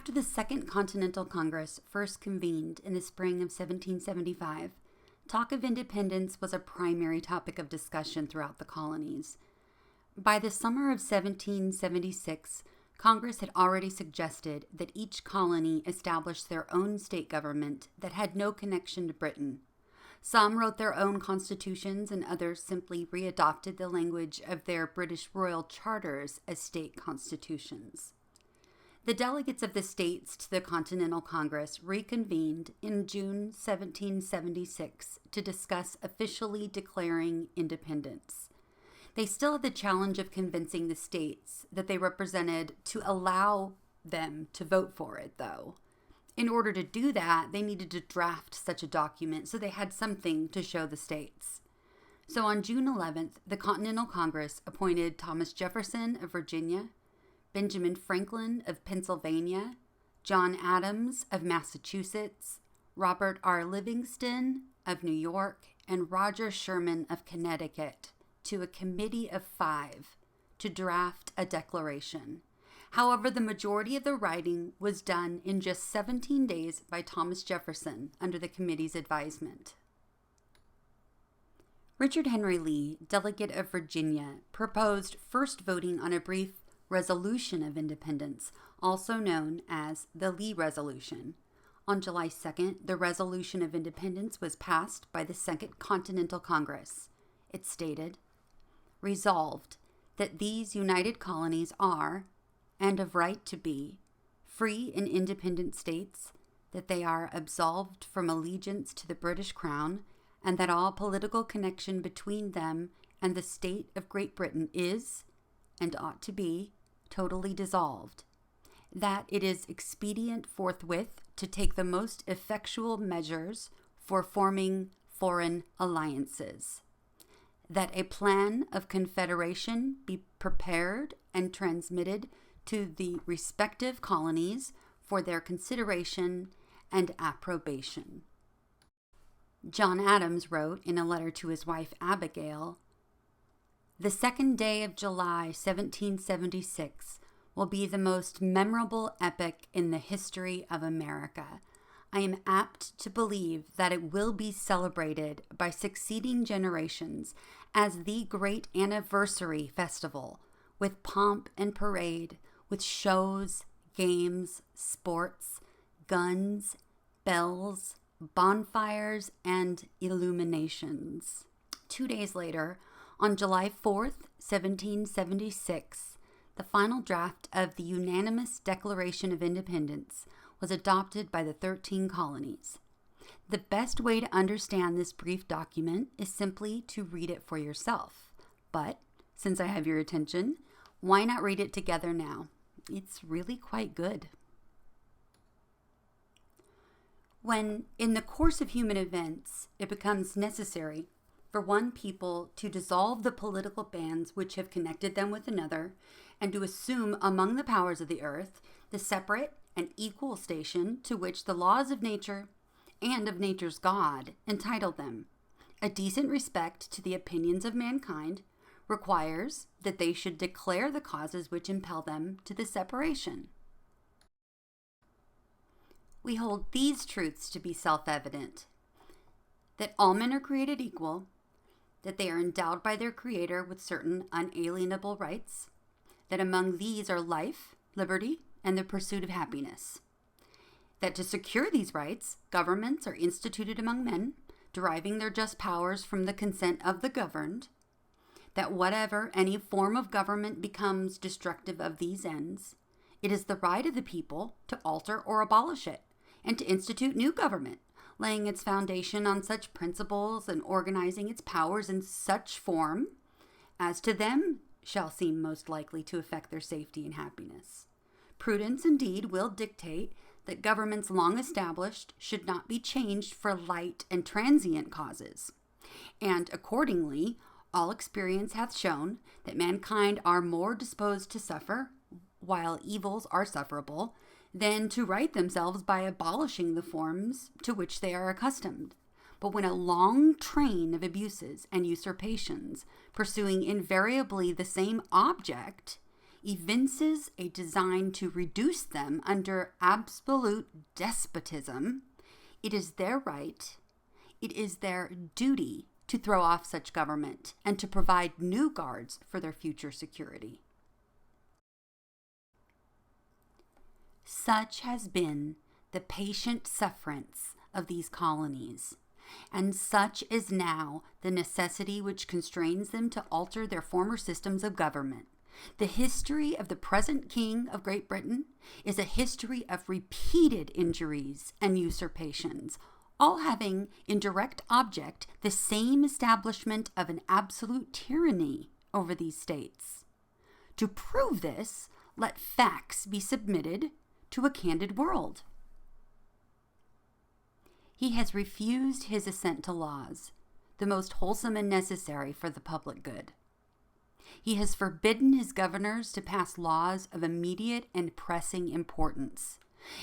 After the Second Continental Congress first convened in the spring of 1775, talk of independence was a primary topic of discussion throughout the colonies. By the summer of 1776, Congress had already suggested that each colony establish their own state government that had no connection to Britain. Some wrote their own constitutions, and others simply readopted the language of their British royal charters as state constitutions. The delegates of the states to the Continental Congress reconvened in June 1776 to discuss officially declaring independence. They still had the challenge of convincing the states that they represented to allow them to vote for it, though. In order to do that, they needed to draft such a document so they had something to show the states. So on June 11th, the Continental Congress appointed Thomas Jefferson of Virginia, Benjamin Franklin of Pennsylvania, John Adams of Massachusetts, Robert R. Livingston of New York, and Roger Sherman of Connecticut to a committee of 5 to draft a declaration. However, the majority of the writing was done in just 17 days by Thomas Jefferson under the committee's advisement. Richard Henry Lee, delegate of Virginia, proposed first voting on a brief Resolution of Independence, also known as the Lee Resolution. On July 2nd, the Resolution of Independence was passed by the Second Continental Congress. It stated, "Resolved that these united colonies are, and of right to be, free and independent states, that they are absolved from allegiance to the British Crown, and that all political connection between them and the state of Great Britain is, and ought to be, totally dissolved, that it is expedient forthwith to take the most effectual measures for forming foreign alliances, that a plan of confederation be prepared and transmitted to the respective colonies for their consideration and approbation." John Adams wrote in a letter to his wife Abigail, "The 2nd day of July, 1776, will be the most memorable epoch in the history of America. I am apt to believe that it will be celebrated by succeeding generations as the great anniversary festival, with pomp and parade, with shows, games, sports, guns, bells, bonfires, and illuminations." 2 days later, on July 4th, 1776, the final draft of the unanimous Declaration of Independence was adopted by the 13 colonies. The best way to understand this brief document is simply to read it for yourself. But, since I have your attention, why not read it together now? It's really quite good. When, in the course of human events, it becomes necessary for one people to dissolve the political bands which have connected them with another, and to assume among the powers of the earth the separate and equal station to which the laws of nature and of nature's God entitle them, a decent respect to the opinions of mankind requires that they should declare the causes which impel them to the separation. We hold these truths to be self-evident: that all men are created equal, that they are endowed by their Creator with certain unalienable rights, that among these are life, liberty, and the pursuit of happiness, that to secure these rights, governments are instituted among men, deriving their just powers from the consent of the governed, that whatever any form of government becomes destructive of these ends, it is the right of the people to alter or abolish it, and to institute new government, laying its foundation on such principles and organizing its powers in such form as to them shall seem most likely to affect their safety and happiness. Prudence, indeed, will dictate that governments long established should not be changed for light and transient causes. And accordingly, all experience hath shown that mankind are more disposed to suffer, while evils are sufferable, than to right themselves by abolishing the forms to which they are accustomed. But when a long train of abuses and usurpations, pursuing invariably the same object, evinces a design to reduce them under absolute despotism, it is their right, it is their duty to throw off such government and to provide new guards for their future security. Such has been the patient sufferance of these colonies, and such is now the necessity which constrains them to alter their former systems of government. The history of the present King of Great Britain is a history of repeated injuries and usurpations, all having in direct object the same establishment of an absolute tyranny over these states. To prove this, let facts be submitted to a candid world. He has refused his assent to laws, the most wholesome and necessary for the public good. He has forbidden his governors to pass laws of immediate and pressing importance,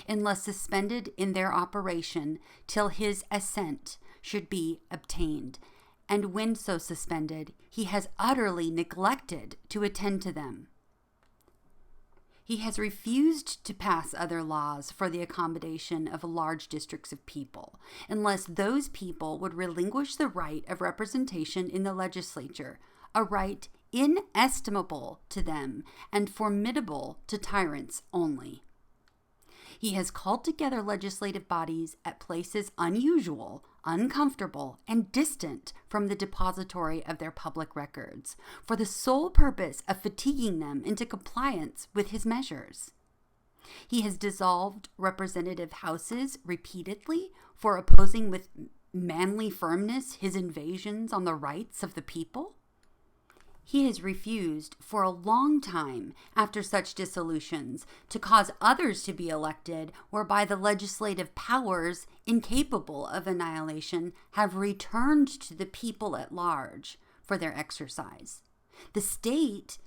unless suspended in their operation till his assent should be obtained, and when so suspended, he has utterly neglected to attend to them. He has refused to pass other laws for the accommodation of large districts of people, unless those people would relinquish the right of representation in the legislature, a right inestimable to them and formidable to tyrants only. He has called together legislative bodies at places unusual, uncomfortable, and distant from the depository of their public records, for the sole purpose of fatiguing them into compliance with his measures. He has dissolved representative houses repeatedly for opposing with manly firmness his invasions on the rights of the people. He has refused for a long time after such dissolutions to cause others to be elected, whereby the legislative powers, incapable of annihilation, have returned to the people at large for their exercise. The state,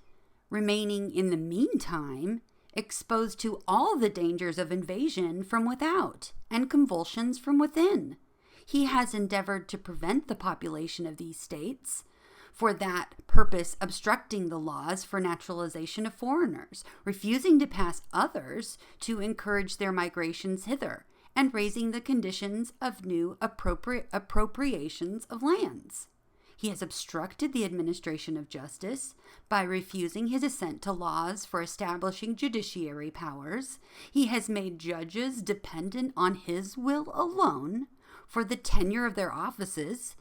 remaining in the meantime, exposed to all the dangers of invasion from without and convulsions from within. He has endeavored to prevent the population of these states, for that purpose obstructing the laws for naturalization of foreigners, refusing to pass others to encourage their migrations hither, and raising the conditions of new appropriations of lands. He has obstructed the administration of justice by refusing his assent to laws for establishing judiciary powers. He has made judges dependent on his will alone for the tenure of their offices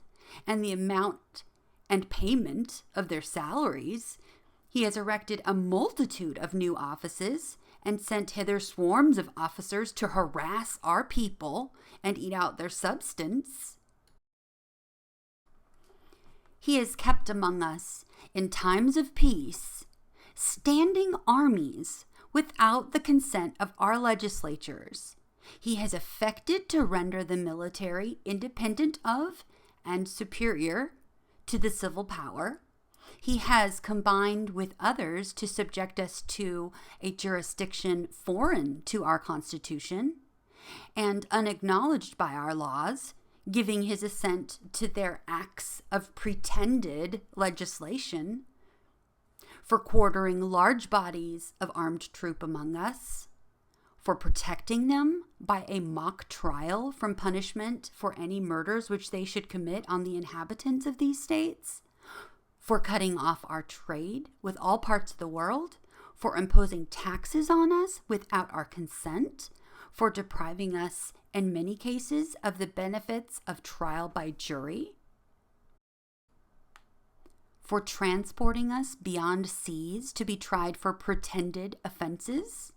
and the amount and payment of their salaries. He has erected a multitude of new offices and sent hither swarms of officers to harass our people and eat out their substance. He has kept among us, in times of peace, standing armies without the consent of our legislatures. He has affected to render the military independent of and superior to the civil power. He has combined with others to subject us to a jurisdiction foreign to our Constitution and unacknowledged by our laws, giving his assent to their acts of pretended legislation, for quartering large bodies of armed troop among us, for protecting them by a mock trial from punishment for any murders which they should commit on the inhabitants of these states, for cutting off our trade with all parts of the world, for imposing taxes on us without our consent, for depriving us, in many cases, of the benefits of trial by jury, for transporting us beyond seas to be tried for pretended offenses,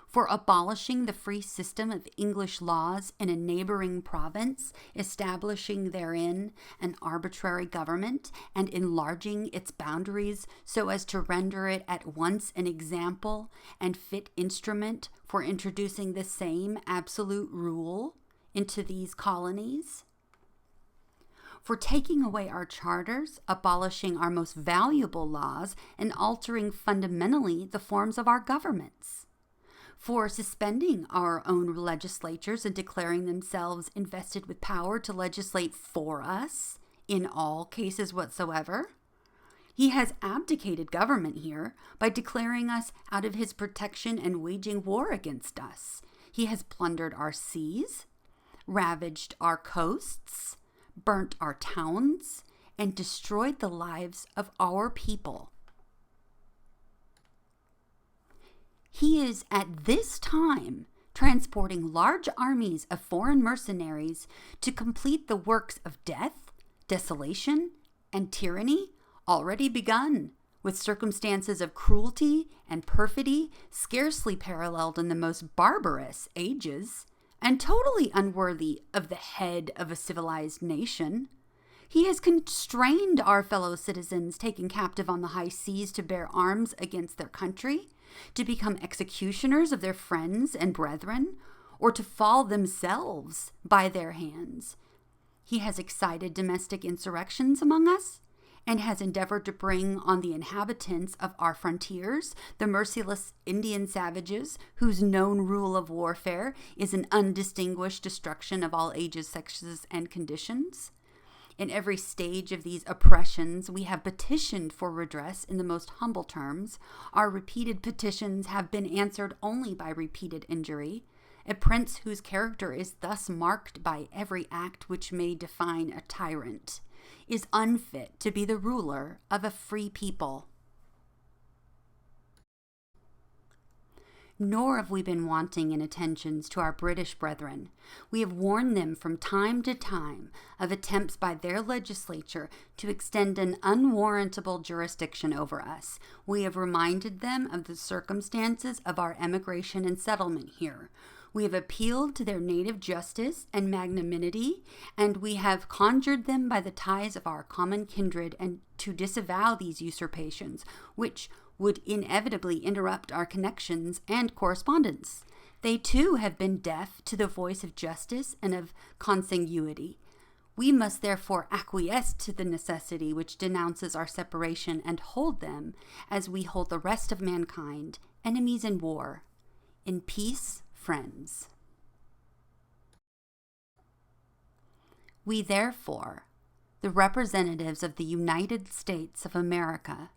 for abolishing the free system of English laws in a neighboring province, establishing therein an arbitrary government, and enlarging its boundaries so as to render it at once an example and fit instrument for introducing the same absolute rule into these colonies, for taking away our charters, abolishing our most valuable laws, and altering fundamentally the forms of our governments, for suspending our own legislatures and declaring themselves invested with power to legislate for us in all cases whatsoever, He has abdicated government here by declaring us out of his protection and waging war against us. He has plundered our seas, ravaged our coasts, burnt our towns, and destroyed the lives of our people. He is at this time transporting large armies of foreign mercenaries to complete the works of death, desolation, and tyranny already begun, with circumstances of cruelty and perfidy scarcely paralleled in the most barbarous ages, and totally unworthy of the head of a civilized nation. He has constrained our fellow citizens taken captive on the high seas to bear arms against their country, to become executioners of their friends and brethren, or to fall themselves by their hands. He has excited domestic insurrections among us, and has endeavored to bring on the inhabitants of our frontiers the merciless Indian savages whose known rule of warfare is an undistinguished destruction of all ages, sexes, and conditions. In every stage of these oppressions, we have petitioned for redress in the most humble terms. Our repeated petitions have been answered only by repeated injury. A prince whose character is thus marked by every act which may define a tyrant is unfit to be the ruler of a free people. Nor have we been wanting in attentions to our British brethren. We have warned them from time to time of attempts by their legislature to extend an unwarrantable jurisdiction over us. We have reminded them of the circumstances of our emigration and settlement here. We have appealed to their native justice and magnanimity, and we have conjured them by the ties of our common kindred and to disavow these usurpations, which would inevitably interrupt our connections and correspondence. They too have been deaf to the voice of justice and of consanguinity. We must therefore acquiesce to the necessity which denounces our separation and hold them, as we hold the rest of mankind, enemies in war. In peace, friends. We therefore, the representatives of the United States of America,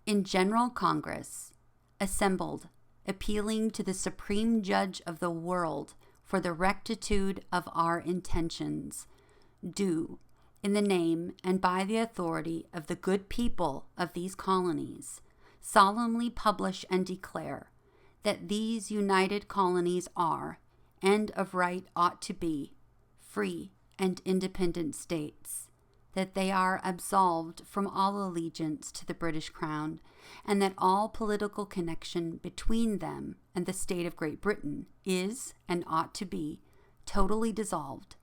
in General Congress, assembled, appealing to the Supreme Judge of the world for the rectitude of our intentions, do, in the name and by the authority of the good people of these colonies, solemnly publish and declare that these united colonies are, and of right ought to be, free and independent states, that they are absolved from all allegiance to the British Crown, and that all political connection between them and the state of Great Britain is, and ought to be, totally dissolved,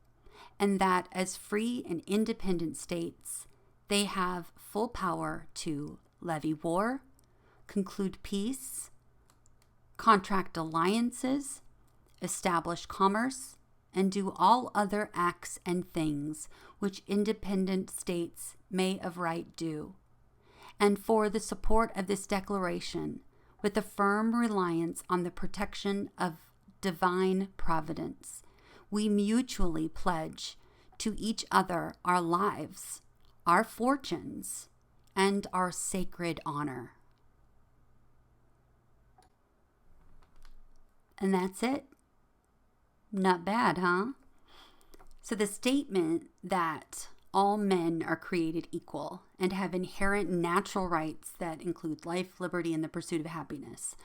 and that as free and independent states, they have full power to levy war, conclude peace, contract alliances, establish commerce, and do all other acts and things which independent states may of right do. And for the support of this declaration, with a firm reliance on the protection of divine providence, we mutually pledge to each other our lives, our fortunes, and our sacred honor. And that's it. Not bad, huh? So the statement that all men are created equal and have inherent natural rights that include life, liberty, and the pursuit of happiness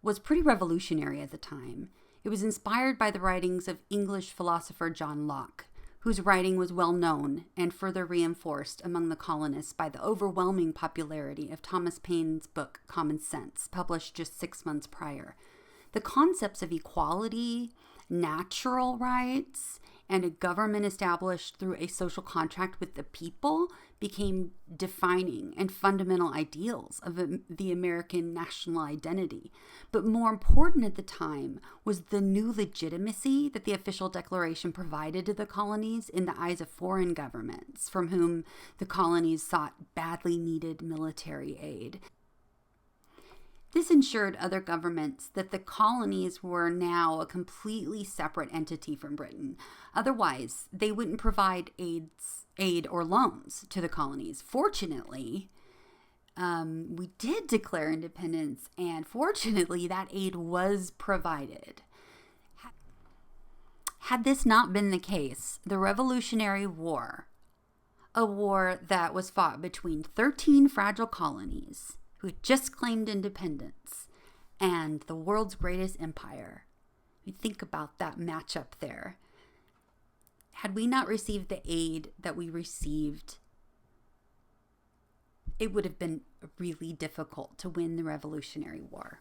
was pretty revolutionary at the time. It was inspired by the writings of English philosopher John Locke, whose writing was well known and further reinforced among the colonists by the overwhelming popularity of Thomas Paine's book Common Sense, published just 6 months prior. The concepts of equality, natural rights, and a government established through a social contract with the people became defining and fundamental ideals of the American national identity. But more important at the time was the new legitimacy that the official declaration provided to the colonies in the eyes of foreign governments, from whom the colonies sought badly needed military aid. This ensured other governments that the colonies were now a completely separate entity from Britain. Otherwise, they wouldn't provide aid or loans to the colonies. Fortunately, we did declare independence, and fortunately, that aid was provided. Had this not been the case, the Revolutionary War, a war that was fought between 13 fragile colonies who had just claimed independence and the world's greatest empire. You think about that matchup there. Had we not received the aid that we received, it would have been really difficult to win the Revolutionary War.